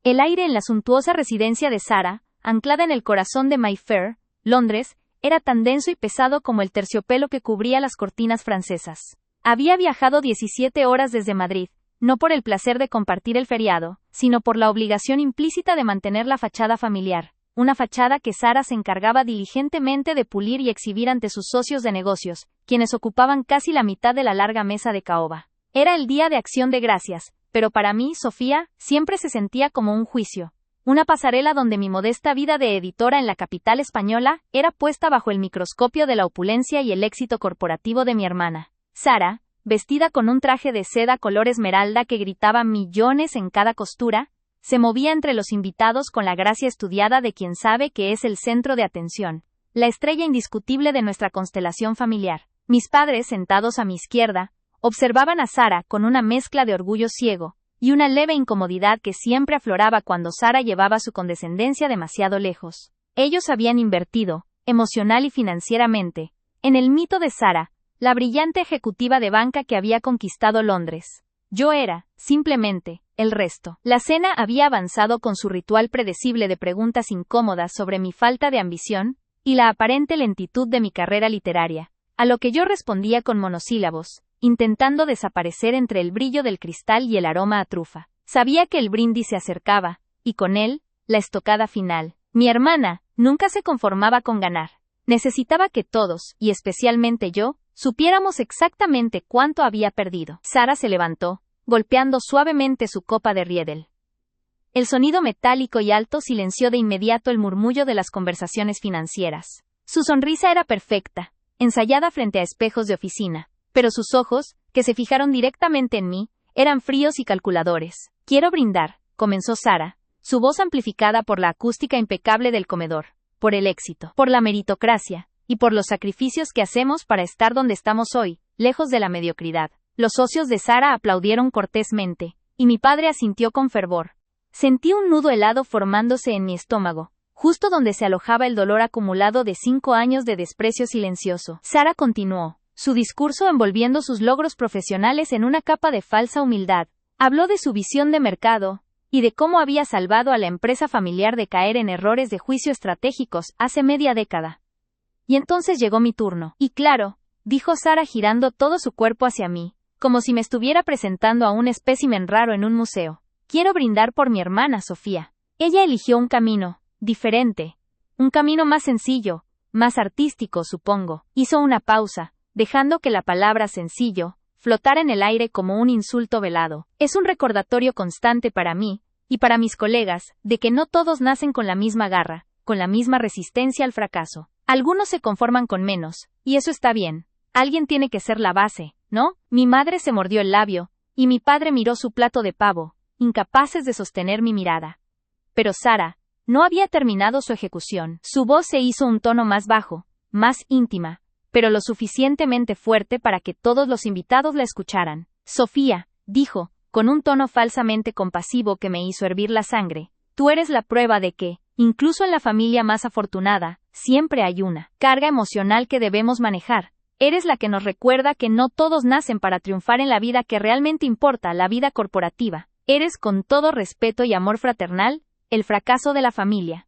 El aire en la suntuosa residencia de Sarah, anclada en el corazón de Mayfair, Londres, era tan denso y pesado como el terciopelo que cubría las cortinas francesas. Había viajado 17 horas desde Madrid, no por el placer de compartir el feriado, sino por la obligación implícita de mantener la fachada familiar, una fachada que Sarah se encargaba diligentemente de pulir y exhibir ante sus socios de negocios, quienes ocupaban casi la mitad de la larga mesa de caoba. Era el día de Acción de Gracias, pero para mí, Sofía, siempre se sentía como un juicio. Una pasarela donde mi modesta vida de editora en la capital española era puesta bajo el microscopio de la opulencia y el éxito corporativo de mi hermana. Sarah, vestida con un traje de seda color esmeralda que gritaba millones en cada costura, se movía entre los invitados con la gracia estudiada de quien sabe que es el centro de atención, la estrella indiscutible de nuestra constelación familiar. Mis padres, sentados a mi izquierda, observaban a Sarah con una mezcla de orgullo ciego y una leve incomodidad que siempre afloraba cuando Sarah llevaba su condescendencia demasiado lejos. Ellos habían invertido, emocional y financieramente, en el mito de Sarah, la brillante ejecutiva de banca que había conquistado Londres. Yo era, simplemente, el resto. La cena había avanzado con su ritual predecible de preguntas incómodas sobre mi falta de ambición y la aparente lentitud de mi carrera literaria, a lo que yo respondía con monosílabos, intentando desaparecer entre el brillo del cristal y el aroma a trufa. Sabía que el brindis se acercaba, y con él, la estocada final. Mi hermana nunca se conformaba con ganar. Necesitaba que todos, y especialmente yo, supiéramos exactamente cuánto había perdido. Sarah se levantó, golpeando suavemente su copa de Riedel. El sonido metálico y alto silenció de inmediato el murmullo de las conversaciones financieras. Su sonrisa era perfecta, ensayada frente a espejos de oficina, pero sus ojos, que se fijaron directamente en mí, eran fríos y calculadores. Quiero brindar, comenzó Sarah, su voz amplificada por la acústica impecable del comedor, por el éxito, por la meritocracia, y por los sacrificios que hacemos para estar donde estamos hoy, lejos de la mediocridad. Los socios de Sarah aplaudieron cortésmente, y mi padre asintió con fervor. Sentí un nudo helado formándose en mi estómago, justo donde se alojaba el dolor acumulado de 5 años de desprecio silencioso. Sarah continuó su discurso envolviendo sus logros profesionales en una capa de falsa humildad. Habló de su visión de mercado, y de cómo había salvado a la empresa familiar de caer en errores de juicio estratégicos hace media década. Y entonces llegó mi turno. Y claro, dijo Sarah girando todo su cuerpo hacia mí, como si me estuviera presentando a un espécimen raro en un museo. Quiero brindar por mi hermana Sofía. Ella eligió un camino diferente, un camino más sencillo, más artístico, supongo. Hizo una pausa, dejando que la palabra sencillo flotara en el aire como un insulto velado. Es un recordatorio constante para mí, y para mis colegas, de que no todos nacen con la misma garra, con la misma resistencia al fracaso. Algunos se conforman con menos, y eso está bien. Alguien tiene que ser la base, ¿no? Mi madre se mordió el labio, y mi padre miró su plato de pavo, incapaces de sostener mi mirada. Pero Sarah no había terminado su ejecución. Su voz se hizo un tono más bajo, más íntima, pero lo suficientemente fuerte para que todos los invitados la escucharan. Sofía, dijo, con un tono falsamente compasivo que me hizo hervir la sangre, tú eres la prueba de que, incluso en la familia más afortunada, siempre hay una carga emocional que debemos manejar. Eres la que nos recuerda que no todos nacen para triunfar en la vida que realmente importa, la vida corporativa. Eres, con todo respeto y amor fraternal, el fracaso de la familia.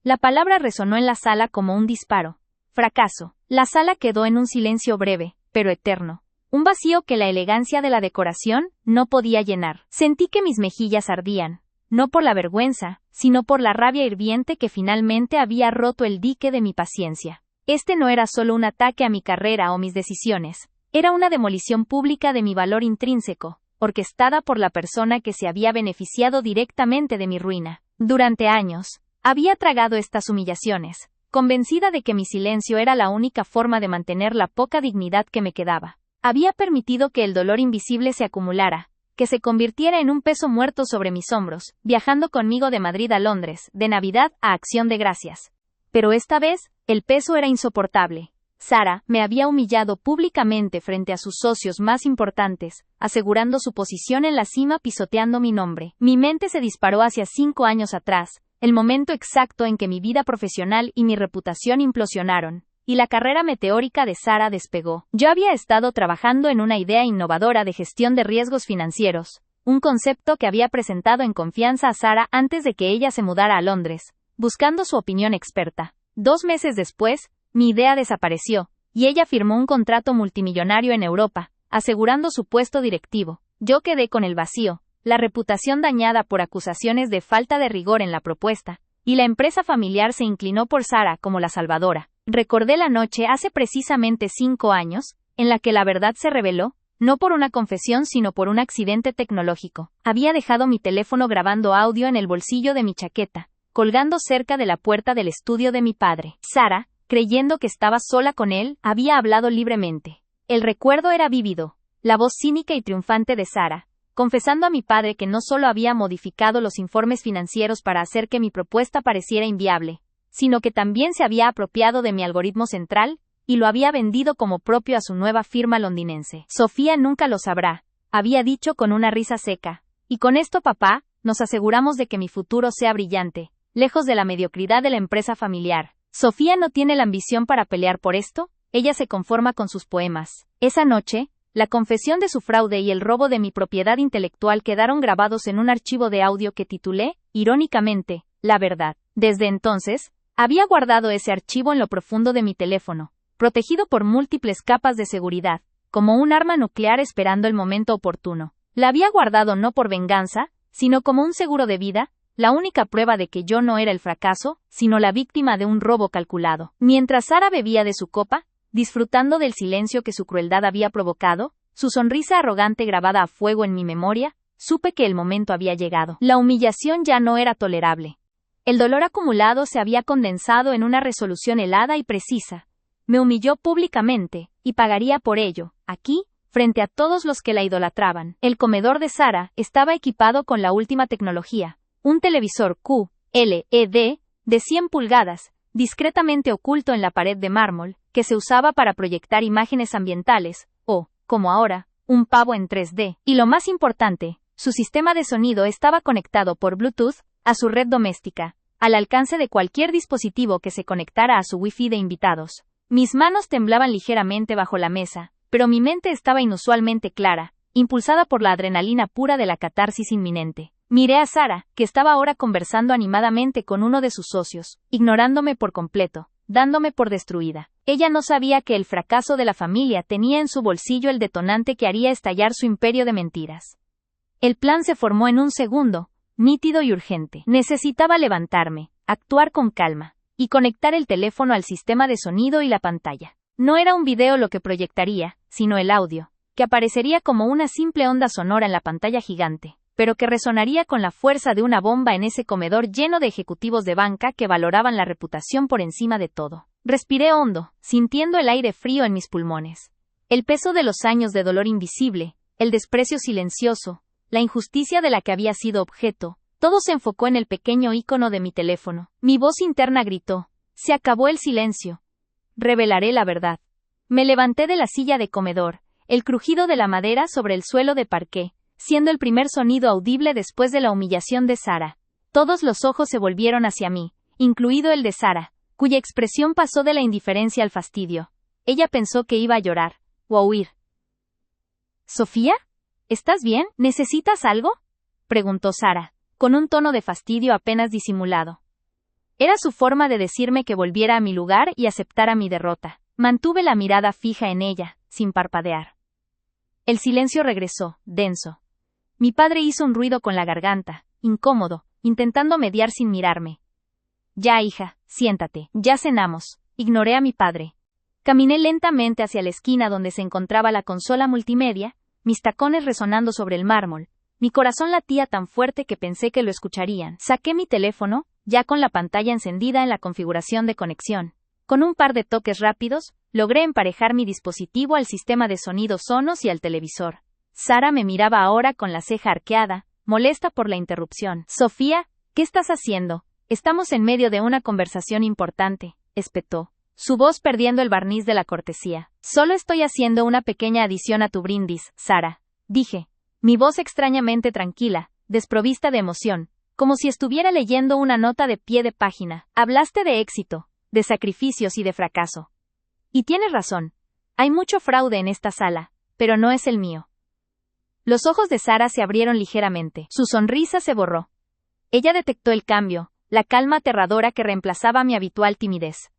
La palabra resonó en la sala como un disparo. Fracaso. La sala quedó en un silencio breve, pero eterno. Un vacío que la elegancia de la decoración no podía llenar. Sentí que mis mejillas ardían, no por la vergüenza, sino por la rabia hirviente que finalmente había roto el dique de mi paciencia. Este no era solo un ataque a mi carrera o mis decisiones, era una demolición pública de mi valor intrínseco, orquestada por la persona que se había beneficiado directamente de mi ruina. Durante años, había tragado estas humillaciones, convencida de que mi silencio era la única forma de mantener la poca dignidad que me quedaba. Había permitido que el dolor invisible se acumulara, que se convirtiera en un peso muerto sobre mis hombros, viajando conmigo de Madrid a Londres, de Navidad a Acción de Gracias. Pero esta vez, el peso era insoportable. Sarah me había humillado públicamente frente a sus socios más importantes, asegurando su posición en la cima pisoteando mi nombre. Mi mente se disparó hacia 5 años atrás, el momento exacto en que mi vida profesional y mi reputación implosionaron, y la carrera meteórica de Sarah despegó. Yo había estado trabajando en una idea innovadora de gestión de riesgos financieros, un concepto que había presentado en confianza a Sara antes de que ella se mudara a Londres, buscando su opinión experta. 2 meses después, mi idea desapareció, y ella firmó un contrato multimillonario en Europa, asegurando su puesto directivo. Yo quedé con el vacío, la reputación dañada por acusaciones de falta de rigor en la propuesta, y la empresa familiar se inclinó por Sara como la salvadora. Recordé la noche hace precisamente 5 años, en la que la verdad se reveló, no por una confesión sino por un accidente tecnológico. Había dejado mi teléfono grabando audio en el bolsillo de mi chaqueta, colgando cerca de la puerta del estudio de mi padre. Sara, creyendo que estaba sola con él, había hablado libremente. El recuerdo era vívido, la voz cínica y triunfante de Sara, confesando a mi padre que no solo había modificado los informes financieros para hacer que mi propuesta pareciera inviable, sino que también se había apropiado de mi algoritmo central, y lo había vendido como propio a su nueva firma londinense. Sofía nunca lo sabrá, había dicho con una risa seca. Y con esto, papá, nos aseguramos de que mi futuro sea brillante, lejos de la mediocridad de la empresa familiar. Sofía no tiene la ambición para pelear por esto, ella se conforma con sus poemas. Esa noche, la confesión de su fraude y el robo de mi propiedad intelectual quedaron grabados en un archivo de audio que titulé, irónicamente, La verdad. Desde entonces, había guardado ese archivo en lo profundo de mi teléfono, protegido por múltiples capas de seguridad, como un arma nuclear esperando el momento oportuno. La había guardado no por venganza, sino como un seguro de vida, la única prueba de que yo no era el fracaso, sino la víctima de un robo calculado. Mientras Sara bebía de su copa, disfrutando del silencio que su crueldad había provocado, su sonrisa arrogante grabada a fuego en mi memoria, supe que el momento había llegado. La humillación ya no era tolerable. El dolor acumulado se había condensado en una resolución helada y precisa. Me humilló públicamente, y pagaría por ello, aquí, frente a todos los que la idolatraban. El comedor de Sara estaba equipado con la última tecnología, un televisor QLED de 100 pulgadas, discretamente oculto en la pared de mármol, que se usaba para proyectar imágenes ambientales, o, como ahora, un pavo en 3D. Y lo más importante, su sistema de sonido estaba conectado por Bluetooth a su red doméstica, al alcance de cualquier dispositivo que se conectara a su Wi-Fi de invitados. Mis manos temblaban ligeramente bajo la mesa, pero mi mente estaba inusualmente clara, impulsada por la adrenalina pura de la catarsis inminente. Miré a Sara, que estaba ahora conversando animadamente con uno de sus socios, ignorándome por completo, dándome por destruida. Ella no sabía que el fracaso de la familia tenía en su bolsillo el detonante que haría estallar su imperio de mentiras. El plan se formó en un segundo, nítido y urgente. Necesitaba levantarme, actuar con calma, y conectar el teléfono al sistema de sonido y la pantalla. No era un video lo que proyectaría, sino el audio, que aparecería como una simple onda sonora en la pantalla gigante, pero que resonaría con la fuerza de una bomba en ese comedor lleno de ejecutivos de banca que valoraban la reputación por encima de todo. Respiré hondo, sintiendo el aire frío en mis pulmones. El peso de los años de dolor invisible, el desprecio silencioso, la injusticia de la que había sido objeto, todo se enfocó en el pequeño icono de mi teléfono. Mi voz interna gritó: «Se acabó el silencio. Revelaré la verdad». Me levanté de la silla de comedor, el crujido de la madera sobre el suelo de parqué, siendo el primer sonido audible después de la humillación de Sara. Todos los ojos se volvieron hacia mí, incluido el de Sara, cuya expresión pasó de la indiferencia al fastidio. Ella pensó que iba a llorar, o a huir. «¿Sofía? ¿Estás bien? ¿Necesitas algo?», preguntó Sara, con un tono de fastidio apenas disimulado. Era su forma de decirme que volviera a mi lugar y aceptara mi derrota. Mantuve la mirada fija en ella, sin parpadear. El silencio regresó, denso. Mi padre hizo un ruido con la garganta, incómodo, intentando mediar sin mirarme. «Ya, hija, siéntate, ya cenamos». Ignoré a mi padre. Caminé lentamente hacia la esquina donde se encontraba la consola multimedia, mis tacones resonando sobre el mármol. Mi corazón latía tan fuerte que pensé que lo escucharían. Saqué mi teléfono, ya con la pantalla encendida en la configuración de conexión. Con un par de toques rápidos, logré emparejar mi dispositivo al sistema de sonido Sonos y al televisor. Sara me miraba ahora con la ceja arqueada, molesta por la interrupción. «Sofía, ¿qué estás haciendo? Estamos en medio de una conversación importante», espetó, su voz perdiendo el barniz de la cortesía. «Solo estoy haciendo una pequeña adición a tu brindis, Sara», dije, mi voz extrañamente tranquila, desprovista de emoción, como si estuviera leyendo una nota de pie de página. «Hablaste de éxito, de sacrificios y de fracaso. Y tienes razón. Hay mucho fraude en esta sala, pero no es el mío». Los ojos de Sara se abrieron ligeramente. Su sonrisa se borró. Ella detectó el cambio, la calma aterradora que reemplazaba mi habitual timidez.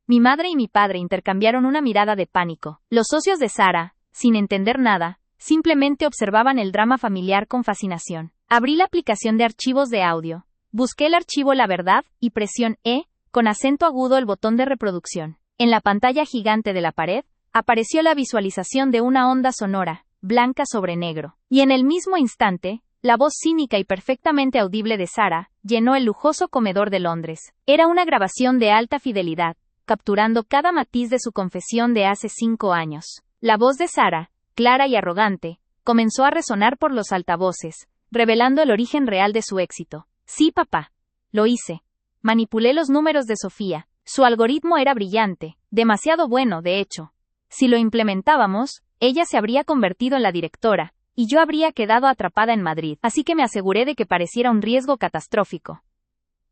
Mi madre y mi padre intercambiaron una mirada de pánico. Los socios de Sara, sin entender nada, simplemente observaban el drama familiar con fascinación. Abrí la aplicación de archivos de audio. Busqué el archivo La Verdad y presioné con acento agudo el botón de reproducción. En la pantalla gigante de la pared, apareció la visualización de una onda sonora, blanca sobre negro. Y en el mismo instante, la voz cínica y perfectamente audible de Sara llenó el lujoso comedor de Londres. Era una grabación de alta fidelidad, capturando cada matiz de su confesión de hace 5 años. La voz de Sara, clara y arrogante, comenzó a resonar por los altavoces, revelando el origen real de su éxito. Sí, papá. Lo hice. Manipulé los números de Sofía. Su algoritmo era brillante, demasiado bueno, de hecho. Si lo implementábamos, ella se habría convertido en la directora, y yo habría quedado atrapada en Madrid, así que me aseguré de que pareciera un riesgo catastrófico.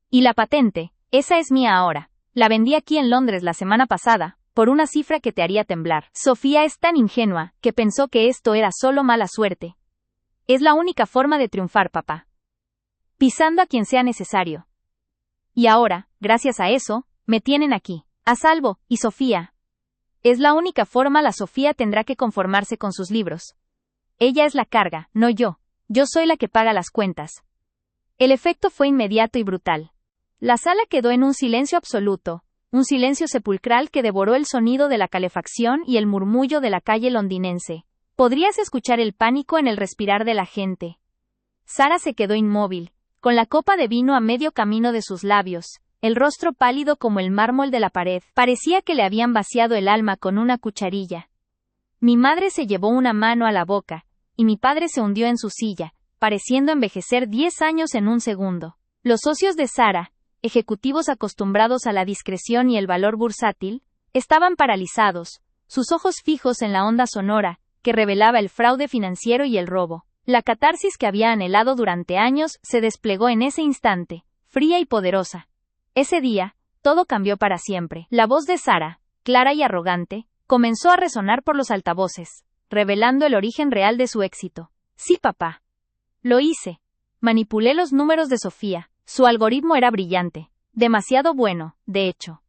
Y la patente, esa es mía ahora. La vendí aquí en Londres la semana pasada, por una cifra que te haría temblar. Sofía es tan ingenua, que pensó que esto era solo mala suerte. Es la única forma de triunfar, papá. Pisando a quien sea necesario. Y ahora, gracias a eso, me tienen aquí, a salvo, y Sofía. Es la única forma. La Sofía tendrá que conformarse con sus libros. Ella es la carga, no yo. Yo soy la que paga las cuentas. El efecto fue inmediato y brutal. La sala quedó en un silencio absoluto, un silencio sepulcral que devoró el sonido de la calefacción y el murmullo de la calle londinense. Podrías escuchar el pánico en el respirar de la gente. Sara se quedó inmóvil, con la copa de vino a medio camino de sus labios, el rostro pálido como el mármol de la pared. Parecía que le habían vaciado el alma con una cucharilla. Mi madre se llevó una mano a la boca, y mi padre se hundió en su silla, pareciendo envejecer 10 años en un segundo. Los socios de Sara, ejecutivos acostumbrados a la discreción y el valor bursátil, estaban paralizados, sus ojos fijos en la onda sonora, que revelaba el fraude financiero y el robo. La catarsis que había anhelado durante años se desplegó en ese instante, fría y poderosa. Ese día, todo cambió para siempre. La voz de Sara, clara y arrogante, comenzó a resonar por los altavoces, revelando el origen real de su éxito. Sí, papá. Lo hice. Manipulé los números de Sofía. Su algoritmo era brillante, demasiado bueno, de hecho.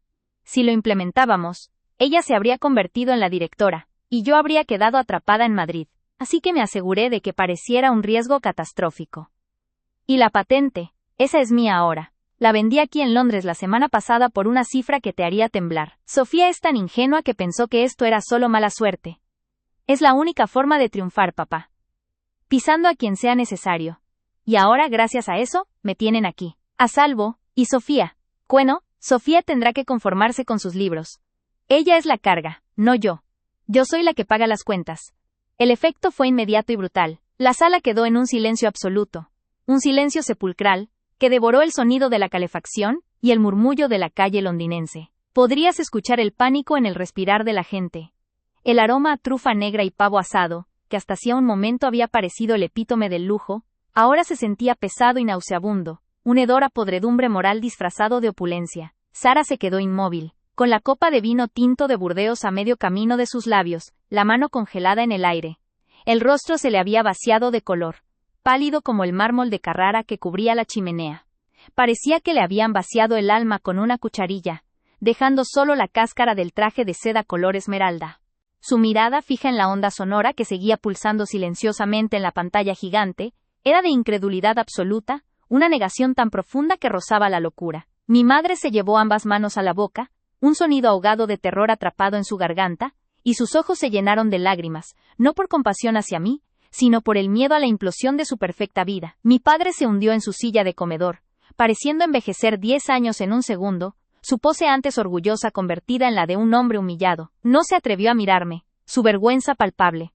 Si lo implementábamos, ella se habría convertido en la directora, y yo habría quedado atrapada en Madrid, así que me aseguré de que pareciera un riesgo catastrófico. Y la patente, esa es mía ahora. La vendí aquí en Londres la semana pasada por una cifra que te haría temblar. Sofía es tan ingenua que pensó que esto era solo mala suerte. Es la única forma de triunfar, papá. Pisando a quien sea necesario. Y ahora, gracias a eso, me tienen aquí, a salvo, y Sofía. Bueno, Sofía tendrá que conformarse con sus libros. Ella es la carga, no yo. Yo soy la que paga las cuentas. El efecto fue inmediato y brutal. La sala quedó en un silencio absoluto. Un silencio sepulcral, que devoró el sonido de la calefacción y el murmullo de la calle londinense. Podrías escuchar el pánico en el respirar de la gente. El aroma a trufa negra y pavo asado, que hasta hacía un momento había parecido el epítome del lujo, ahora se sentía pesado y nauseabundo, un hedor a podredumbre moral disfrazado de opulencia. Sara se quedó inmóvil, con la copa de vino tinto de Burdeos a medio camino de sus labios, la mano congelada en el aire. El rostro se le había vaciado de color, pálido como el mármol de Carrara que cubría la chimenea. Parecía que le habían vaciado el alma con una cucharilla, dejando solo la cáscara del traje de seda color esmeralda. Su mirada fija en la onda sonora que seguía pulsando silenciosamente en la pantalla gigante, era de incredulidad absoluta, una negación tan profunda que rozaba la locura. Mi madre se llevó ambas manos a la boca, un sonido ahogado de terror atrapado en su garganta, y sus ojos se llenaron de lágrimas, no por compasión hacia mí, sino por el miedo a la implosión de su perfecta vida. Mi padre se hundió en su silla de comedor, pareciendo envejecer 10 años en un segundo, su pose antes orgullosa convertida en la de un hombre humillado. No se atrevió a mirarme, su vergüenza palpable.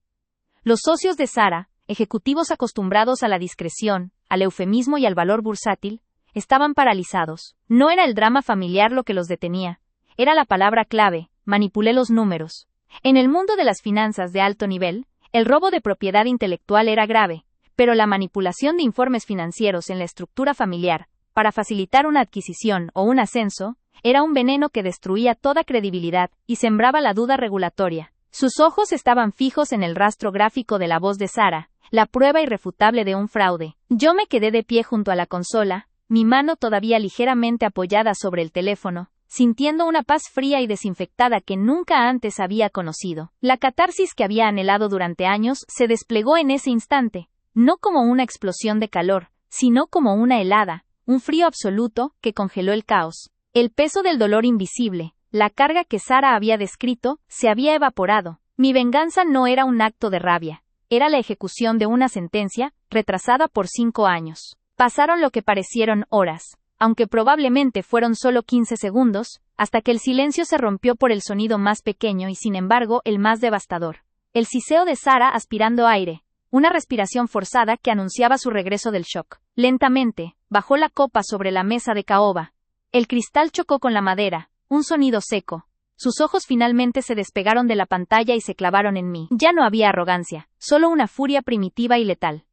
Los socios de Sara, ejecutivos acostumbrados a la discreción, al eufemismo y al valor bursátil, estaban paralizados. No era el drama familiar lo que los detenía, era la palabra clave: manipulé los números. En el mundo de las finanzas de alto nivel, el robo de propiedad intelectual era grave, pero la manipulación de informes financieros en la estructura familiar, para facilitar una adquisición o un ascenso, era un veneno que destruía toda credibilidad y sembraba la duda regulatoria. Sus ojos estaban fijos en el rastro gráfico de la voz de Sara, La prueba irrefutable de un fraude. Yo me quedé de pie junto a la consola, mi mano todavía ligeramente apoyada sobre el teléfono, sintiendo una paz fría y desinfectada que nunca antes había conocido. La catarsis que había anhelado durante años se desplegó en ese instante, no como una explosión de calor, sino como una helada, un frío absoluto que congeló el caos. El peso del dolor invisible, la carga que Sara había descrito, se había evaporado. Mi venganza no era un acto de rabia, era la ejecución de una sentencia, retrasada por 5 años. Pasaron lo que parecieron horas, aunque probablemente fueron solo 15 segundos, hasta que el silencio se rompió por el sonido más pequeño y sin embargo el más devastador. El siseo de Sara aspirando aire, una respiración forzada que anunciaba su regreso del shock. Lentamente, bajó la copa sobre la mesa de caoba. El cristal chocó con la madera, un sonido seco. Sus ojos finalmente se despegaron de la pantalla y se clavaron en mí. Ya no había arrogancia, solo una furia primitiva y letal.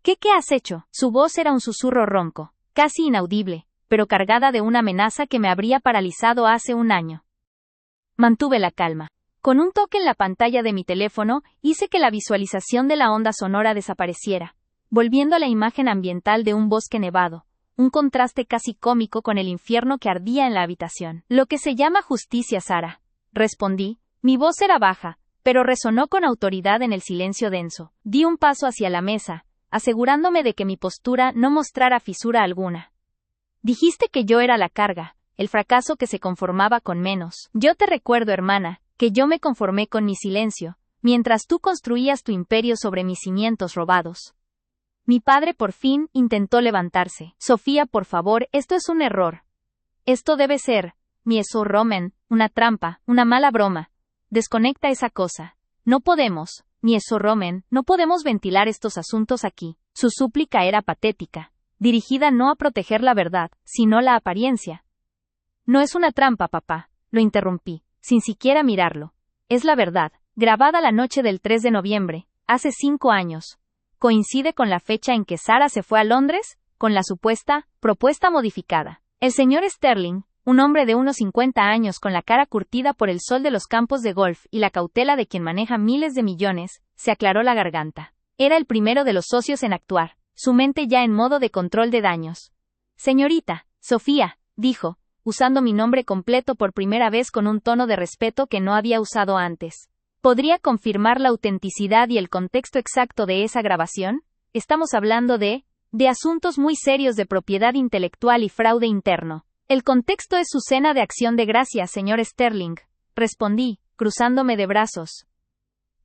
¿Qué has hecho? Su voz era un susurro ronco, casi inaudible, pero cargada de una amenaza que me habría paralizado hace un año. Mantuve la calma. Con un toque en la pantalla de mi teléfono, hice que la visualización de la onda sonora desapareciera, volviendo a la imagen ambiental de un bosque nevado, un contraste casi cómico con el infierno que ardía en la habitación. Lo que se llama justicia, Sara, respondí. Mi voz era baja, pero resonó con autoridad en el silencio denso. Di un paso hacia la mesa, asegurándome de que mi postura no mostrara fisura alguna. Dijiste que yo era la carga, el fracaso que se conformaba con menos. Yo te recuerdo, hermana, que yo me conformé con mi silencio, mientras tú construías tu imperio sobre mis cimientos robados. Mi padre por fin intentó levantarse. Sofía, por favor, esto es un error. Esto debe ser, mi eso Roman, una trampa, una mala broma. Desconecta esa cosa. No podemos, mi eso Roman, no podemos ventilar estos asuntos aquí. Su súplica era patética, dirigida no a proteger la verdad, sino la apariencia. No es una trampa, papá, lo interrumpí, sin siquiera mirarlo. Es la verdad, grabada la noche del 3 de noviembre, hace 5 años. Coincide con la fecha en que Sara se fue a Londres, con la supuesta propuesta modificada. El señor Sterling, un hombre de unos 50 años con la cara curtida por el sol de los campos de golf y la cautela de quien maneja miles de millones, se aclaró la garganta. Era el primero de los socios en actuar, su mente ya en modo de control de daños. Señorita, Sofía, dijo, usando mi nombre completo por primera vez con un tono de respeto que no había usado antes. ¿Podría confirmar la autenticidad y el contexto exacto de esa grabación? Estamos hablando de asuntos muy serios de propiedad intelectual y fraude interno. El contexto es su cena de acción de gracias, señor Sterling, respondí, cruzándome de brazos.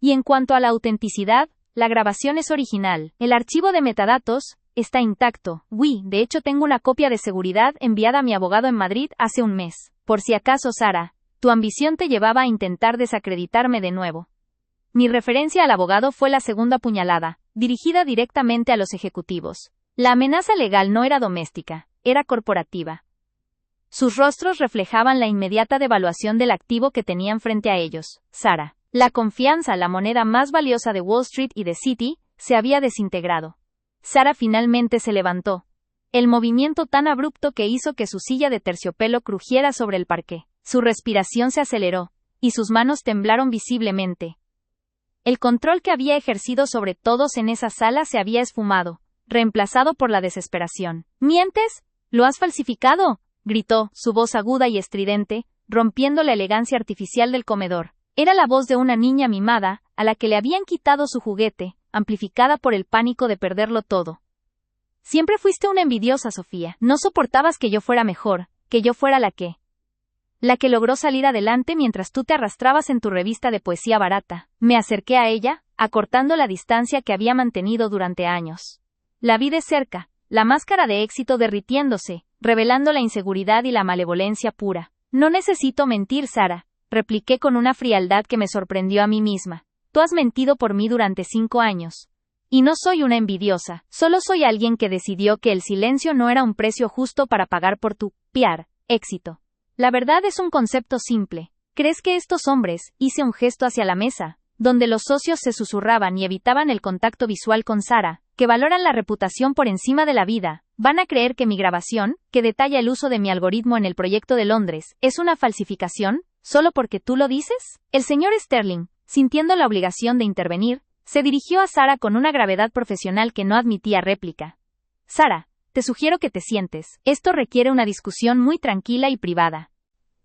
Y en cuanto a la autenticidad, la grabación es original. El archivo de metadatos está intacto. De hecho tengo una copia de seguridad enviada a mi abogado en Madrid hace un mes. Por si acaso, Sara, tu ambición te llevaba a intentar desacreditarme de nuevo. Mi referencia al abogado fue la segunda puñalada, dirigida directamente a los ejecutivos. La amenaza legal no era doméstica, era corporativa. Sus rostros reflejaban la inmediata devaluación del activo que tenían frente a ellos. Sara, la confianza, la moneda más valiosa de Wall Street y de Citi, se había desintegrado. Sara finalmente se levantó. El movimiento tan abrupto que hizo que su silla de terciopelo crujiera sobre el parqué. Su respiración se aceleró, y sus manos temblaron visiblemente. El control que había ejercido sobre todos en esa sala se había esfumado, reemplazado por la desesperación. ¿Mientes? ¿Lo has falsificado?, gritó, su voz aguda y estridente, rompiendo la elegancia artificial del comedor. Era la voz de una niña mimada, a la que le habían quitado su juguete, amplificada por el pánico de perderlo todo. Siempre fuiste una envidiosa, Sofía. No soportabas que yo fuera mejor, que yo fuera la que logró salir adelante mientras tú te arrastrabas en tu revista de poesía barata. Me acerqué a ella, acortando la distancia que había mantenido durante años. La vi de cerca, la máscara de éxito derritiéndose, revelando la inseguridad y la malevolencia pura. No necesito mentir, Sara, repliqué con una frialdad que me sorprendió a mí misma. Tú has mentido por mí durante 5 años. Y no soy una envidiosa, solo soy alguien que decidió que el silencio no era un precio justo para pagar por tu éxito. La verdad es un concepto simple. ¿Crees que estos hombres, hice un gesto hacia la mesa, donde los socios se susurraban y evitaban el contacto visual con Sara, que valoran la reputación por encima de la vida, van a creer que mi grabación, que detalla el uso de mi algoritmo en el proyecto de Londres, es una falsificación, solo porque tú lo dices? El señor Sterling, sintiendo la obligación de intervenir, Se dirigió a Sara con una gravedad profesional que no admitía réplica. Sara, te sugiero que te sientes. Esto requiere una discusión muy tranquila y privada.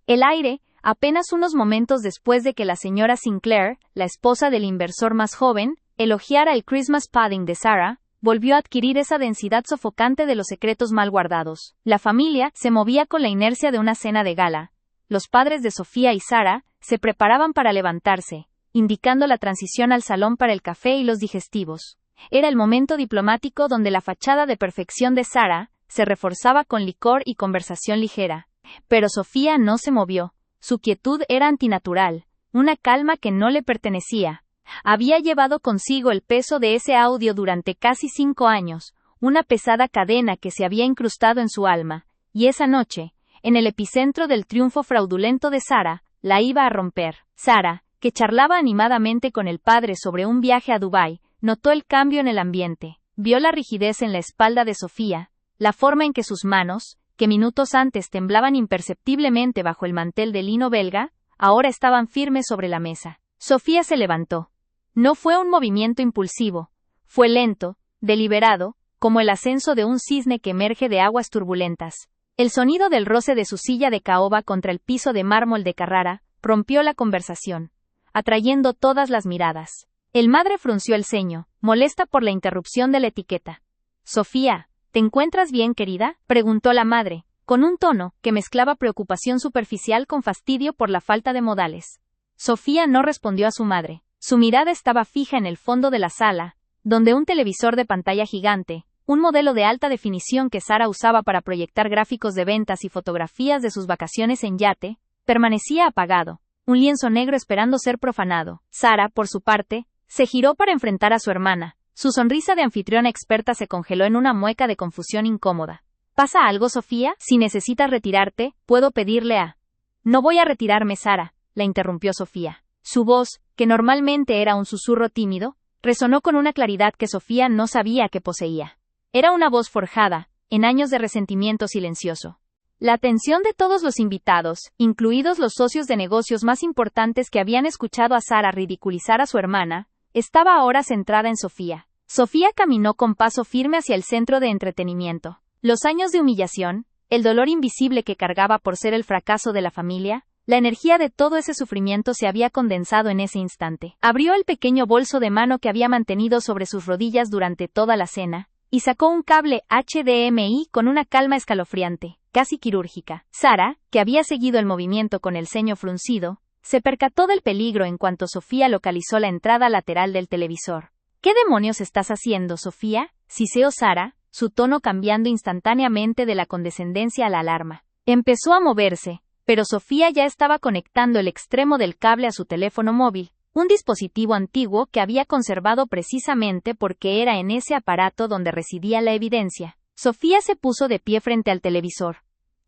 El aire, apenas unos momentos después de que la señora Sinclair, la esposa del inversor más joven, elogiara el Christmas pudding de Sara, volvió a adquirir esa densidad sofocante de los secretos mal guardados. La familia se movía con la inercia de una cena de gala. Los padres de Sofía y Sara se preparaban para levantarse, indicando la transición al salón para el café y los digestivos. Era el momento diplomático donde la fachada de perfección de Sara se reforzaba con licor y conversación ligera. Pero Sofía no se movió. Su quietud era antinatural, una calma que no le pertenecía. Había llevado consigo el peso de ese audio durante casi 5 años, una pesada cadena que se había incrustado en su alma, y esa noche, en el epicentro del triunfo fraudulento de Sara, la iba a romper. Sara, que charlaba animadamente con el padre sobre un viaje a Dubái, notó el cambio en el ambiente, vio la rigidez en la espalda de Sofía, la forma en que sus manos, que minutos antes temblaban imperceptiblemente bajo el mantel de lino belga, ahora estaban firmes sobre la mesa. Sofía se levantó. No fue un movimiento impulsivo, fue lento, deliberado, como el ascenso de un cisne que emerge de aguas turbulentas. El sonido del roce de su silla de caoba contra el piso de mármol de Carrara rompió la conversación, atrayendo todas las miradas. El madre frunció el ceño, molesta por la interrupción de la etiqueta. «Sofía, ¿te encuentras bien, querida?», preguntó la madre, con un tono que mezclaba preocupación superficial con fastidio por la falta de modales. Sofía no respondió a su madre. Su mirada estaba fija en el fondo de la sala, donde un televisor de pantalla gigante, un modelo de alta definición que Sara usaba para proyectar gráficos de ventas y fotografías de sus vacaciones en yate, permanecía apagado, un lienzo negro esperando ser profanado. Sara, por su parte, se giró para enfrentar a su hermana. Su sonrisa de anfitriona experta se congeló en una mueca de confusión incómoda. ¿Pasa algo, Sofía? Si necesitas retirarte, puedo pedirle a... No voy a retirarme, Sara, la interrumpió Sofía. Su voz, que normalmente era un susurro tímido, resonó con una claridad que Sofía no sabía que poseía. Era una voz forjada, en años de resentimiento silencioso. La atención de todos los invitados, incluidos los socios de negocios más importantes que habían escuchado a Sara ridiculizar a su hermana, estaba ahora centrada en Sofía. Sofía caminó con paso firme hacia el centro de entretenimiento. Los años de humillación, el dolor invisible que cargaba por ser el fracaso de la familia, la energía de todo ese sufrimiento se había condensado en ese instante. Abrió el pequeño bolso de mano que había mantenido sobre sus rodillas durante toda la cena, y sacó un cable HDMI con una calma escalofriante, casi quirúrgica. Sara, que había seguido el movimiento con el ceño fruncido, se percató del peligro en cuanto Sofía localizó la entrada lateral del televisor. «¿Qué demonios estás haciendo, Sofía?», siseó Sara, su tono cambiando instantáneamente de la condescendencia a la alarma. Empezó a moverse, pero Sofía ya estaba conectando el extremo del cable a su teléfono móvil, un dispositivo antiguo que había conservado precisamente porque era en ese aparato donde residía la evidencia. Sofía se puso de pie frente al televisor.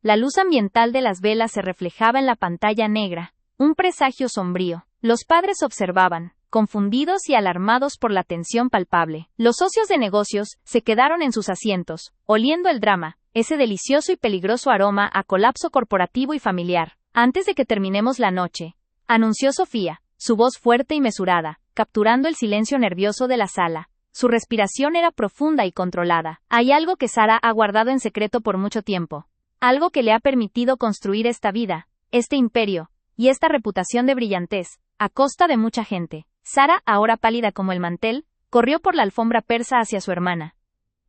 La luz ambiental de las velas se reflejaba en la pantalla negra, un presagio sombrío. Los padres observaban, confundidos y alarmados por la tensión palpable. Los socios de negocios se quedaron en sus asientos, oliendo el drama, ese delicioso y peligroso aroma a colapso corporativo y familiar. «Antes de que terminemos la noche», anunció Sofía, su voz fuerte y mesurada, capturando el silencio nervioso de la sala. Su respiración era profunda y controlada. «Hay algo que Sara ha guardado en secreto por mucho tiempo. Algo que le ha permitido construir esta vida, este imperio, y esta reputación de brillantez, a costa de mucha gente». Sara, ahora pálida como el mantel, corrió por la alfombra persa hacia su hermana.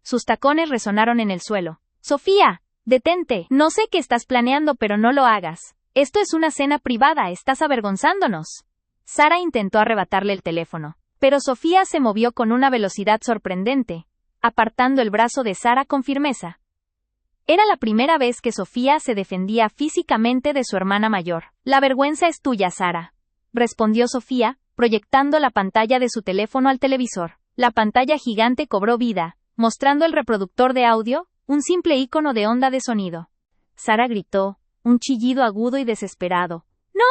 Sus tacones resonaron en el suelo. «Sofía, detente. No sé qué estás planeando, pero no lo hagas. Esto es una cena privada, estás avergonzándonos». Sara intentó arrebatarle el teléfono, pero Sofía se movió con una velocidad sorprendente, apartando el brazo de Sara con firmeza. Era la primera vez que Sofía se defendía físicamente de su hermana mayor. «La vergüenza es tuya, Sara», respondió Sofía, proyectando la pantalla de su teléfono al televisor. La pantalla gigante cobró vida, mostrando el reproductor de audio, un simple icono de onda de sonido. Sara gritó, un chillido agudo y desesperado. «¡No!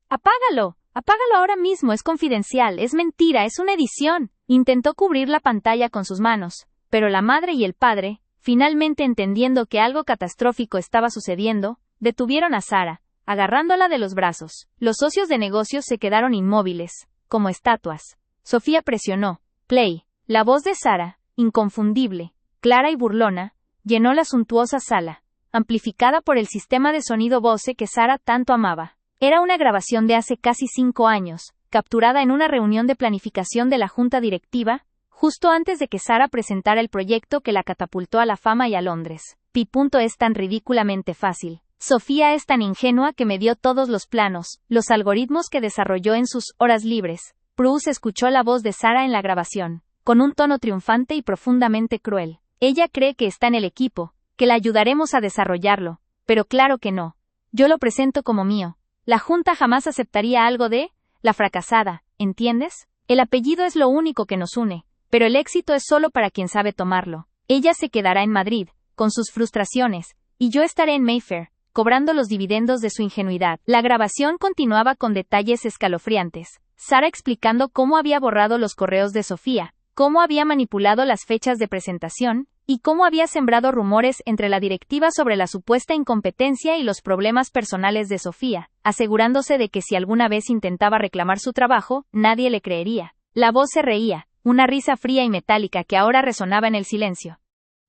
¡Apágalo! ¡Apágalo ahora mismo! Es confidencial, es mentira, es una edición». Intentó cubrir la pantalla con sus manos, pero la madre y el padre, finalmente entendiendo que algo catastrófico estaba sucediendo, detuvieron a Sara, agarrándola de los brazos. Los socios de negocios se quedaron inmóviles, como estatuas. Sofía presionó play. La voz de Sara, inconfundible, clara y burlona, llenó la suntuosa sala, amplificada por el sistema de sonido Bose que Sara tanto amaba. Era una grabación de hace casi 5 años, capturada en una reunión de planificación de la junta directiva, justo antes de que Sara presentara el proyecto que la catapultó a la fama y a Londres. Es tan ridículamente fácil. Sofía es tan ingenua que me dio todos los planos, los algoritmos que desarrolló en sus horas libres. Bruce escuchó la voz de Sara en la grabación, con un tono triunfante y profundamente cruel. Ella cree que está en el equipo, que la ayudaremos a desarrollarlo, pero claro que no. Yo lo presento como mío. La junta jamás aceptaría algo de la fracasada, ¿entiendes? El apellido es lo único que nos une, pero el éxito es solo para quien sabe tomarlo. Ella se quedará en Madrid, con sus frustraciones, y yo estaré en Mayfair, cobrando los dividendos de su ingenuidad. La grabación continuaba con detalles escalofriantes. Sara explicando cómo había borrado los correos de Sofía, cómo había manipulado las fechas de presentación, y cómo había sembrado rumores entre la directiva sobre la supuesta incompetencia y los problemas personales de Sofía, asegurándose de que si alguna vez intentaba reclamar su trabajo, nadie le creería. La voz se reía, una risa fría y metálica que ahora resonaba en el silencio.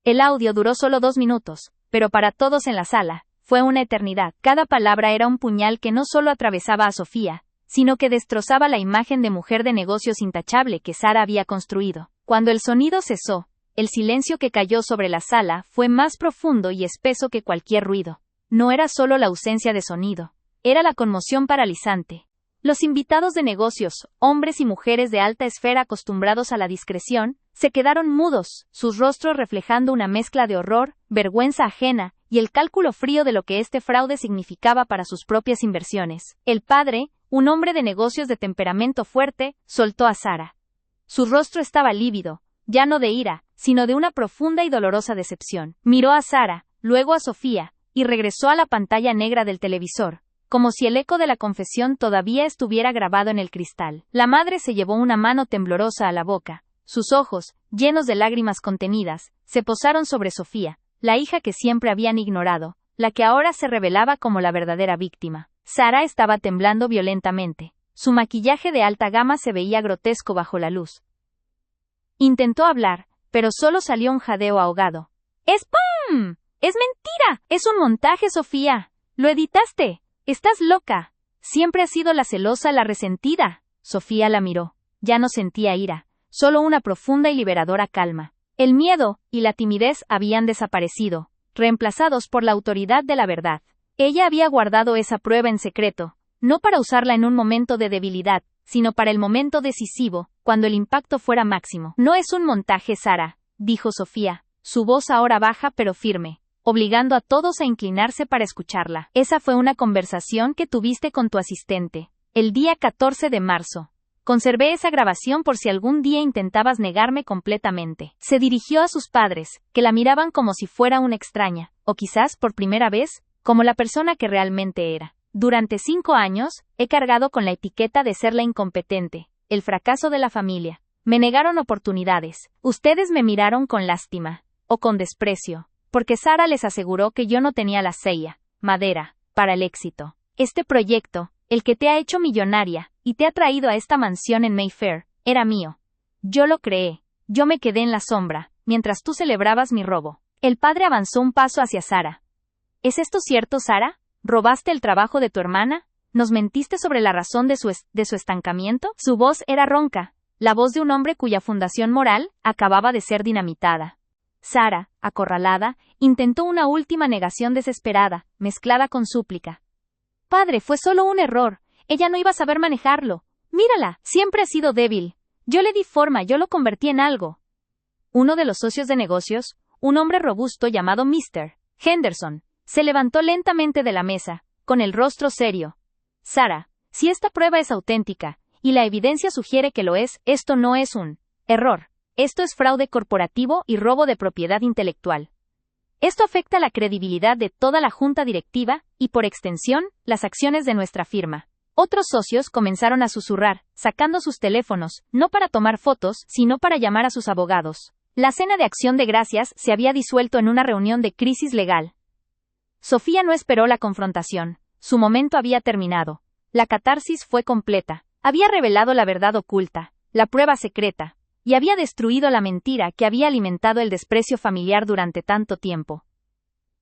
El audio duró solo 2 minutos, pero para todos en la sala, fue una eternidad. Cada palabra era un puñal que no solo atravesaba a Sofía, sino que destrozaba la imagen de mujer de negocios intachable que Sara había construido. Cuando el sonido cesó, el silencio que cayó sobre la sala fue más profundo y espeso que cualquier ruido. No era solo la ausencia de sonido, era la conmoción paralizante. Los invitados de negocios, hombres y mujeres de alta esfera acostumbrados a la discreción, se quedaron mudos, sus rostros reflejando una mezcla de horror, vergüenza ajena, y el cálculo frío de lo que este fraude significaba para sus propias inversiones. El padre, un hombre de negocios de temperamento fuerte, soltó a Sara. Su rostro estaba lívido, ya no de ira, sino de una profunda y dolorosa decepción. Miró a Sara, luego a Sofía, y regresó a la pantalla negra del televisor, como si el eco de la confesión todavía estuviera grabado en el cristal. La madre se llevó una mano temblorosa a la boca. Sus ojos, llenos de lágrimas contenidas, se posaron sobre Sofía, la hija que siempre habían ignorado, la que ahora se revelaba como la verdadera víctima. Sara estaba temblando violentamente. Su maquillaje de alta gama se veía grotesco bajo la luz. Intentó hablar, pero solo salió un jadeo ahogado. ¡Spam! ¡Es mentira! ¡Es un montaje, Sofía! ¡Lo editaste! ¡Estás loca! Siempre has sido la celosa, la resentida. Sofía la miró. Ya no sentía ira, solo una profunda y liberadora calma. El miedo y la timidez habían desaparecido, reemplazados por la autoridad de la verdad. Ella había guardado esa prueba en secreto, no para usarla en un momento de debilidad, sino para el momento decisivo, cuando el impacto fuera máximo. No es un montaje, Sara, dijo Sofía, su voz ahora baja pero firme, obligando a todos a inclinarse para escucharla. Esa fue una conversación que tuviste con tu asistente, el día 14 de marzo. Conservé esa grabación por si algún día intentabas negarme completamente. Se dirigió a sus padres, que la miraban como si fuera una extraña, o quizás, por primera vez, como la persona que realmente era. Durante 5 años, he cargado con la etiqueta de ser la incompetente, el fracaso de la familia. Me negaron oportunidades. Ustedes me miraron con lástima, o con desprecio, porque Sara les aseguró que yo no tenía la madera, para el éxito. Este proyecto, el que te ha hecho millonaria, y te ha traído a esta mansión en Mayfair, era mío. Yo lo creé. Yo me quedé en la sombra, mientras tú celebrabas mi robo. El padre avanzó un paso hacia Sara. ¿Es esto cierto, Sara? ¿Robaste el trabajo de tu hermana? ¿Nos mentiste sobre la razón de su estancamiento? Su voz era ronca, la voz de un hombre cuya fundación moral acababa de ser dinamitada. Sara, acorralada, intentó una última negación desesperada, mezclada con súplica. Padre, fue solo un error. Ella no iba a saber manejarlo. Mírala, siempre ha sido débil. Yo le di forma, yo lo convertí en algo. Uno de los socios de negocios, un hombre robusto llamado Mr. Henderson, se levantó lentamente de la mesa, con el rostro serio. Sara, si esta prueba es auténtica, y la evidencia sugiere que lo es, esto no es un error. Esto es fraude corporativo y robo de propiedad intelectual. Esto afecta la credibilidad de toda la junta directiva, y por extensión, las acciones de nuestra firma. Otros socios comenzaron a susurrar, sacando sus teléfonos, no para tomar fotos, sino para llamar a sus abogados. La cena de acción de gracias se había disuelto en una reunión de crisis legal. Sofía no esperó la confrontación. Su momento había terminado. La catarsis fue completa. Había revelado la verdad oculta, la prueba secreta, y había destruido la mentira que había alimentado el desprecio familiar durante tanto tiempo.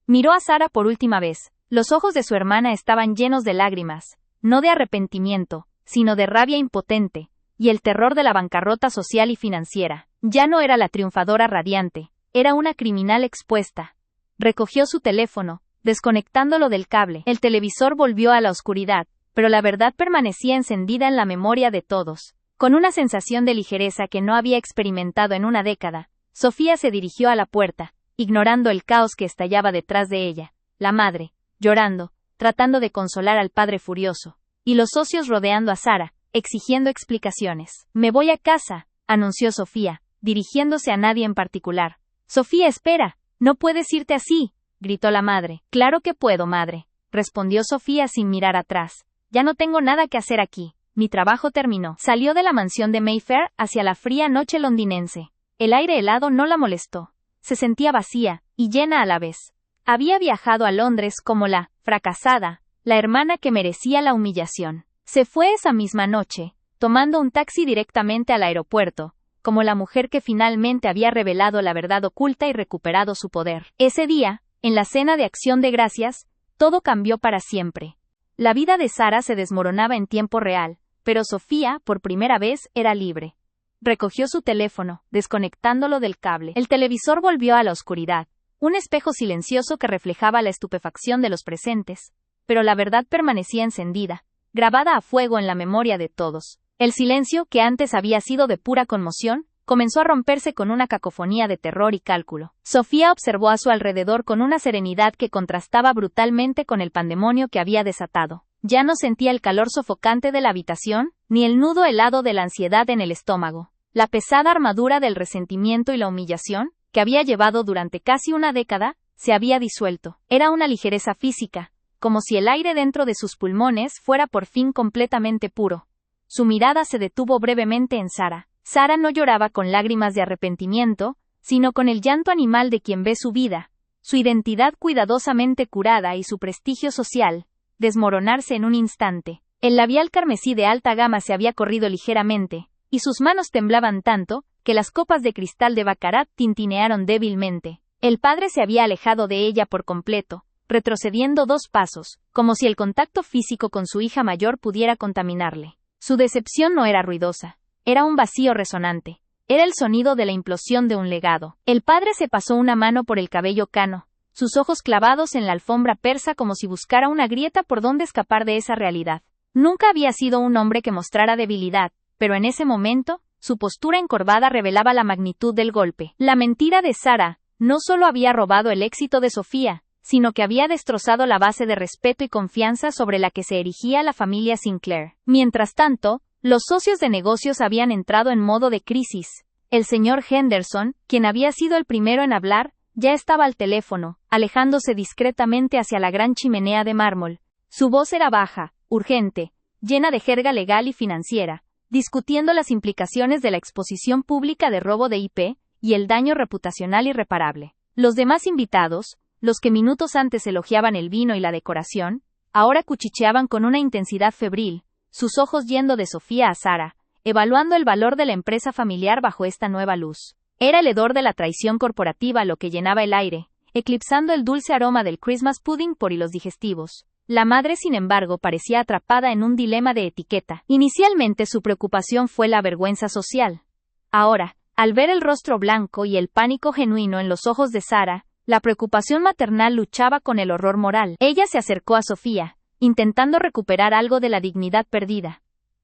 Miró a Sarah por última vez. Los ojos de su hermana estaban llenos de lágrimas, no de arrepentimiento, sino de rabia impotente, y el terror de la bancarrota social y financiera. Ya no era la triunfadora radiante, era una criminal expuesta. Recogió su teléfono, desconectándolo del cable. El televisor volvió a la oscuridad, pero la verdad permanecía encendida en la memoria de todos. Con una sensación de ligereza que no había experimentado en una década, Sofía se dirigió a la puerta, ignorando el caos que estallaba detrás de ella. La madre, llorando, tratando de consolar al padre furioso, y los socios rodeando a Sarah, exigiendo explicaciones. «Me voy a casa», anunció Sofía, dirigiéndose a nadie en particular. «Sofía, espera, no puedes irte así», gritó la madre. «Claro que puedo, madre», respondió Sofía sin mirar atrás. «Ya no tengo nada que hacer aquí, mi trabajo terminó». Salió de la mansión de Mayfair hacia la fría noche londinense. El aire helado no la molestó. Se sentía vacía, y llena a la vez. Había viajado a Londres como la fracasada, la hermana que merecía la humillación. Se fue esa misma noche, tomando un taxi directamente al aeropuerto, como la mujer que finalmente había revelado la verdad oculta y recuperado su poder. Ese día, en la cena de Acción de Gracias, todo cambió para siempre. La vida de Sarah se desmoronaba en tiempo real, pero Sofía, por primera vez, era libre. Recogió su teléfono, desconectándolo del cable. El televisor volvió a la oscuridad, un espejo silencioso que reflejaba la estupefacción de los presentes, pero la verdad permanecía encendida, grabada a fuego en la memoria de todos. El silencio, que antes había sido de pura conmoción, comenzó a romperse con una cacofonía de terror y cálculo. Sofía observó a su alrededor con una serenidad que contrastaba brutalmente con el pandemonio que había desatado. Ya no sentía el calor sofocante de la habitación, ni el nudo helado de la ansiedad en el estómago. La pesada armadura del resentimiento y la humillación, que había llevado durante casi una década, se había disuelto. Era una ligereza física, como si el aire dentro de sus pulmones fuera por fin completamente puro. Su mirada se detuvo brevemente en Sarah. Sarah no lloraba con lágrimas de arrepentimiento, sino con el llanto animal de quien ve su vida, su identidad cuidadosamente curada y su prestigio social, desmoronarse en un instante. El labial carmesí de alta gama se había corrido ligeramente, y sus manos temblaban tanto, que las copas de cristal de baccarat tintinearon débilmente. El padre se había alejado de ella por completo, retrocediendo 2 pasos, como si el contacto físico con su hija mayor pudiera contaminarle. Su decepción no era ruidosa, era un vacío resonante. Era el sonido de la implosión de un legado. El padre se pasó una mano por el cabello cano, sus ojos clavados en la alfombra persa como si buscara una grieta por donde escapar de esa realidad. Nunca había sido un hombre que mostrara debilidad, pero en ese momento, su postura encorvada revelaba la magnitud del golpe. La mentira de Sarah no solo había robado el éxito de Sofía, sino que había destrozado la base de respeto y confianza sobre la que se erigía la familia Sinclair. Mientras tanto, los socios de negocios habían entrado en modo de crisis. El señor Henderson, quien había sido el primero en hablar, ya estaba al teléfono, alejándose discretamente hacia la gran chimenea de mármol. Su voz era baja, urgente, llena de jerga legal y financiera, discutiendo las implicaciones de la exposición pública de robo de IP y el daño reputacional irreparable. Los demás invitados, los que minutos antes elogiaban el vino y la decoración, ahora cuchicheaban con una intensidad febril, sus ojos yendo de Sofía a Sarah, evaluando el valor de la empresa familiar bajo esta nueva luz. Era el hedor de la traición corporativa lo que llenaba el aire, eclipsando el dulce aroma del Christmas pudding por hilos digestivos. La madre, sin embargo, parecía atrapada en un dilema de etiqueta. Inicialmente su preocupación fue la vergüenza social. Ahora, al ver el rostro blanco y el pánico genuino en los ojos de Sarah, la preocupación maternal luchaba con el horror moral. Ella se acercó a Sofía, intentando recuperar algo de la dignidad perdida.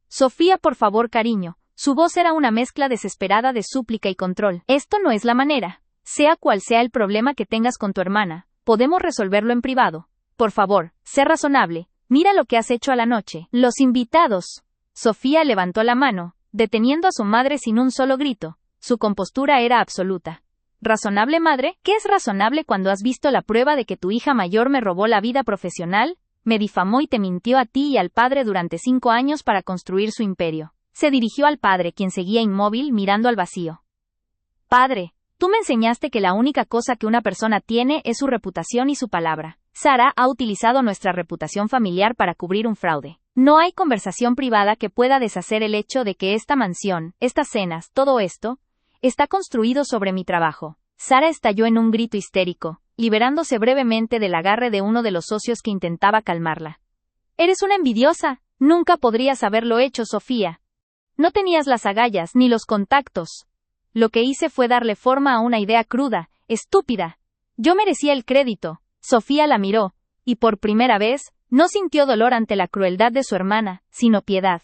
«Sofía, por favor, cariño». Su voz era una mezcla desesperada de súplica y control. «Esto no es la manera. Sea cual sea el problema que tengas con tu hermana, podemos resolverlo en privado. Por favor, sé razonable. Mira lo que has hecho a la noche». Los invitados. Sofía levantó la mano, deteniendo a su madre sin un solo grito. Su compostura era absoluta. «¿Razonable, madre? ¿Qué es razonable cuando has visto la prueba de que tu hija mayor me robó la vida profesional? Me difamó y te mintió a ti y al padre durante 5 años para construir su imperio». Se dirigió al padre, quien seguía inmóvil mirando al vacío. «Padre, tú me enseñaste que la única cosa que una persona tiene es su reputación y su palabra. Sarah ha utilizado nuestra reputación familiar para cubrir un fraude. No hay conversación privada que pueda deshacer el hecho de que esta mansión, estas cenas, todo esto, está construido sobre mi trabajo. Sara estalló en un grito histérico, liberándose brevemente del agarre de uno de los socios que intentaba calmarla. Eres una envidiosa. Nunca podrías haberlo hecho, Sofía. No tenías las agallas ni los contactos. Lo que hice fue darle forma a una idea cruda, estúpida. Yo merecía el crédito. Sofía la miró, y por primera vez, no sintió dolor ante la crueldad de su hermana, sino piedad.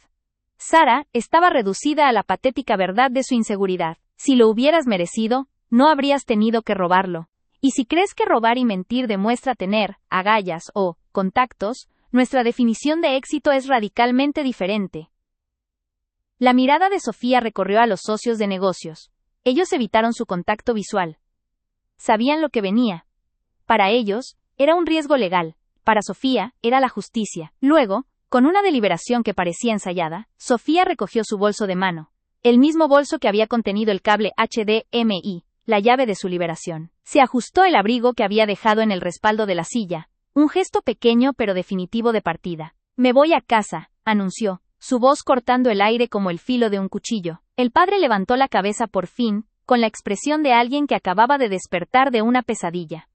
Sara estaba reducida a la patética verdad de su inseguridad. Si lo hubieras merecido, no habrías tenido que robarlo. Y si crees que robar y mentir demuestra tener agallas o contactos, nuestra definición de éxito es radicalmente diferente. La mirada de Sofía recorrió a los socios de negocios. Ellos evitaron su contacto visual. Sabían lo que venía. Para ellos, era un riesgo legal. Para Sofía, era la justicia. Luego, con una deliberación que parecía ensayada, Sofía recogió su bolso de mano. El mismo bolso que había contenido el cable HDMI, la llave de su liberación. Se ajustó el abrigo que había dejado en el respaldo de la silla. Un gesto pequeño pero definitivo de partida. Me voy a casa, anunció, su voz cortando el aire como el filo de un cuchillo. El padre levantó la cabeza por fin, con la expresión de alguien que acababa de despertar de una pesadilla.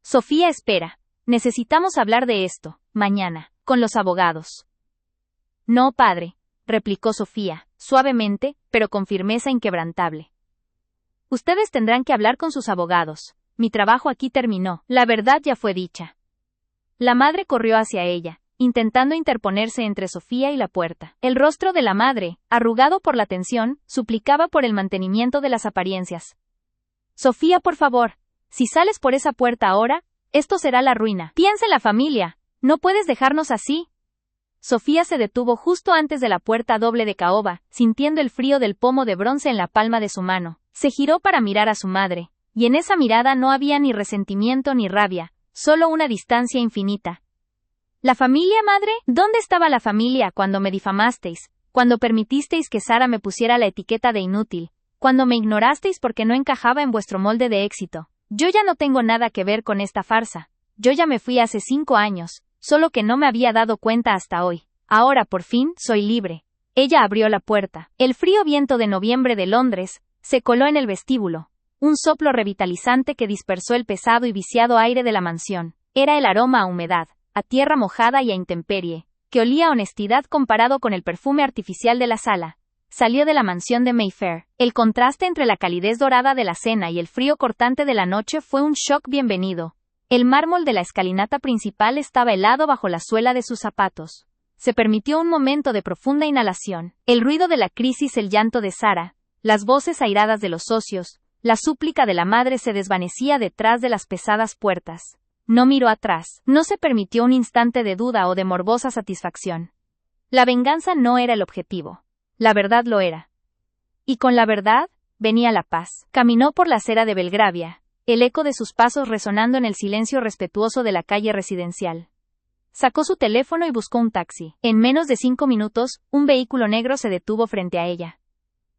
Sofía, espera. Necesitamos hablar de esto, mañana, con los abogados. No, padre, replicó Sofía, suavemente, pero con firmeza inquebrantable. Ustedes tendrán que hablar con sus abogados. Mi trabajo aquí terminó. La verdad ya fue dicha. La madre corrió hacia ella, intentando interponerse entre Sofía y la puerta. El rostro de la madre, arrugado por la tensión, suplicaba por el mantenimiento de las apariencias. Sofía, por favor, si sales por esa puerta ahora, esto será la ruina. Piensa en la familia. No puedes dejarnos así. Sofía se detuvo justo antes de la puerta doble de caoba, sintiendo el frío del pomo de bronce en la palma de su mano. Se giró para mirar a su madre, y en esa mirada no había ni resentimiento ni rabia, solo una distancia infinita. ¿La familia, madre? ¿Dónde estaba la familia cuando me difamasteis? Cuando permitisteis que Sara me pusiera la etiqueta de inútil, cuando me ignorasteis porque no encajaba en vuestro molde de éxito. Yo ya no tengo nada que ver con esta farsa. Yo ya me fui hace 5 años, solo que no me había dado cuenta hasta hoy. Ahora por fin soy libre. Ella abrió la puerta. El frío viento de noviembre de Londres se coló en el vestíbulo. Un soplo revitalizante que dispersó el pesado y viciado aire de la mansión. Era el aroma a humedad, a tierra mojada y a intemperie, que olía a honestidad comparado con el perfume artificial de la sala. Salió de la mansión de Mayfair. El contraste entre la calidez dorada de la cena y el frío cortante de la noche fue un shock bienvenido. El mármol de la escalinata principal estaba helado bajo la suela de sus zapatos. Se permitió un momento de profunda inhalación. El ruido de la crisis, el llanto de Sara, las voces airadas de los socios, la súplica de la madre se desvanecía detrás de las pesadas puertas. No miró atrás. No se permitió un instante de duda o de morbosa satisfacción. La venganza no era el objetivo. La verdad lo era. Y con la verdad, venía la paz. Caminó por la acera de Belgravia, el eco de sus pasos resonando en el silencio respetuoso de la calle residencial. Sacó su teléfono y buscó un taxi. En menos de 5 minutos, un vehículo negro se detuvo frente a ella.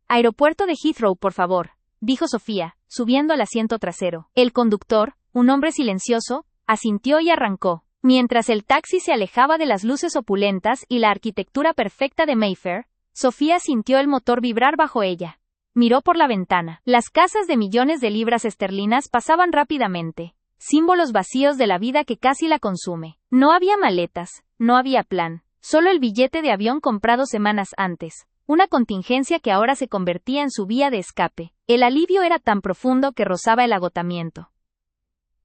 Aeropuerto de Heathrow, por favor, dijo Sofía, subiendo al asiento trasero. El conductor, un hombre silencioso, asintió y arrancó. Mientras el taxi se alejaba de las luces opulentas y la arquitectura perfecta de Mayfair, Sofía sintió el motor vibrar bajo ella. Miró por la ventana. Las casas de millones de libras esterlinas pasaban rápidamente, símbolos vacíos de la vida que casi la consume. No había maletas, no había plan, solo el billete de avión comprado semanas antes, una contingencia que ahora se convertía en su vía de escape. El alivio era tan profundo que rozaba el agotamiento.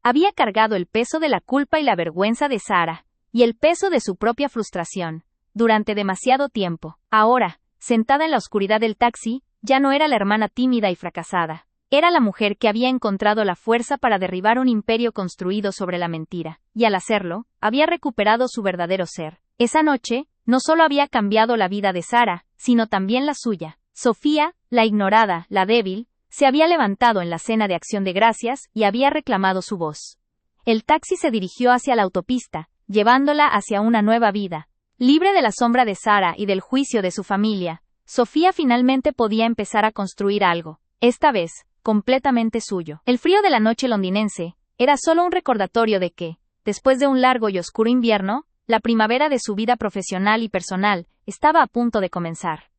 Había cargado el peso de la culpa y la vergüenza de Sara, y el peso de su propia frustración, durante demasiado tiempo. Ahora, sentada en la oscuridad del taxi, ya no era la hermana tímida y fracasada. Era la mujer que había encontrado la fuerza para derribar un imperio construido sobre la mentira, y al hacerlo, había recuperado su verdadero ser. Esa noche, no solo había cambiado la vida de Sara, sino también la suya. Sofía, la ignorada, la débil, se había levantado en la cena de Acción de Gracias y había reclamado su voz. El taxi se dirigió hacia la autopista, llevándola hacia una nueva vida. Libre de la sombra de Sara y del juicio de su familia, Sofía finalmente podía empezar a construir algo, esta vez, completamente suyo. El frío de la noche londinense era solo un recordatorio de que, después de un largo y oscuro invierno, La primavera de su vida profesional y personal estaba a punto de comenzar.